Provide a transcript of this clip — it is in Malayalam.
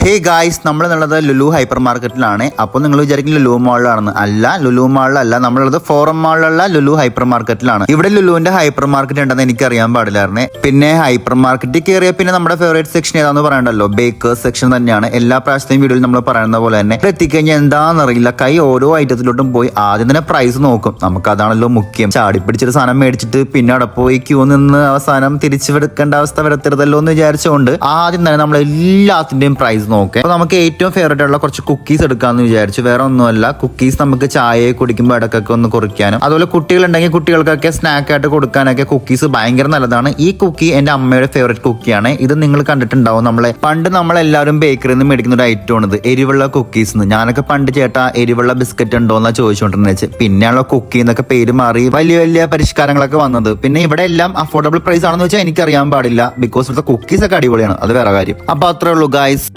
ഹേ ഗായ്സ്, നമ്മളുള്ളത് ലുലു ഹൈപ്പർ മാർക്കറ്റിലാണ്. അപ്പോൾ നിങ്ങൾ വിചാരിക്കും ലുലു മാളിലാണെന്ന്. അല്ല, ലുലു മാളിലല്ല, നമ്മളുള്ളത് ഫോറം മാളിലുള്ള ലുലു ഹൈപ്പർ മാർക്കറ്റിലാണ്. ഇവിടെ ലുലുവിന്റെ ഹൈപ്പർ മാർക്കറ്റ് ഉണ്ടെന്ന് എനിക്ക് അറിയാൻ പാടില്ലായിരുന്നേ. പിന്നെ ഹൈപ്പർ മാർക്കറ്റിൽ കയറിയ പിന്നെ നമ്മുടെ ഫേവറേറ്റ് സെക്ഷൻ ഏതാന്ന് പറയണ്ടല്ലോ, ബേക്കേഴ്സ് സെക്ഷൻ തന്നെയാണ്. എല്ലാ പ്രാവശ്യത്തെയും വീഡിയോയിൽ നമ്മൾ പറയുന്ന പോലെ തന്നെ ഇവിടെ എത്തിക്കഴിഞ്ഞാൽ എന്താണെന്നറിയില്ല, കൈ ഓരോ ഐറ്റത്തിലോട്ടും പോയി ആദ്യം തന്നെ പ്രൈസ് നോക്കും. നമുക്ക് അതാണല്ലോ മുഖ്യം. ചാടിപ്പിടിച്ചൊരു സാധനം മേടിച്ചിട്ട് പിന്നെ അവിടെ പോയി ക്യൂ നിന്ന് അവസാനം തിരിച്ചു എടുക്കേണ്ട അവസ്ഥ വരത്തരുതല്ലോ എന്ന് വിചാരിച്ചുകൊണ്ട് ആദ്യം തന്നെ നമ്മൾ എല്ലാത്തിന്റെയും പ്രൈസ് നോക്കാം. അപ്പൊ നമുക്ക് ഏറ്റവും ഫേവറേറ്റ് ഉള്ള കുറച്ച് കുക്കീസ് എടുക്കാന്ന് വിചാരിച്ചു. വേറെ ഒന്നുമല്ല, കുക്കീസ് നമുക്ക് ചായ കുടിക്കുമ്പോൾ ഇടക്കൊക്കെ ഒന്ന് കുറിക്കാനും അതുപോലെ കുട്ടികളുണ്ടെങ്കിൽ കുട്ടികൾക്കൊക്കെ സ്നാക്ക് ആയിട്ട് കൊടുക്കാനൊക്കെ കുക്കീസ് ഭയങ്കര നല്ലതാണ്. ഈ കുക്കി എന്റെ അമ്മയുടെ ഫേവറേറ്റ് കുക്കിയാണ്. ഇത് നിങ്ങൾ കണ്ടിട്ടുണ്ടാവും. പണ്ട് നമ്മളെല്ലാവരും ബേക്കറിയിൽ നിന്ന് മേടിക്കുന്ന ഒരു ഐറ്റം ആണ് ഇത്, എരിവുള്ള കുക്കീസ്. ഞാനൊക്കെ പണ്ട് ചേട്ടാ എരിവുള്ള ബിസ്ക്കറ്റ് ഉണ്ടോ എന്നാ ചോദിച്ചുകൊണ്ടിരുന്നത്. പിന്നെയാണല്ലോ കുക്കി എന്നൊക്കെ പേര് മാറി വലിയ വലിയ പരിഷ്കാരങ്ങളൊക്കെ വന്നത്. പിന്നെ ഇവിടെ എല്ലാം അഫോർഡബിൾ പ്രൈസ് ആണെന്ന് വെച്ചാൽ എനിക്കറിയാൻ പാടില്ല. ബിക്കോസ് ഇവിടുത്തെ കുക്കീസ് ഒക്കെ അടിപൊളിയാണ്, അത് വേറെ കാര്യം. അപ്പൊ അത്രേ ഉള്ളൂ ഗൈസ്.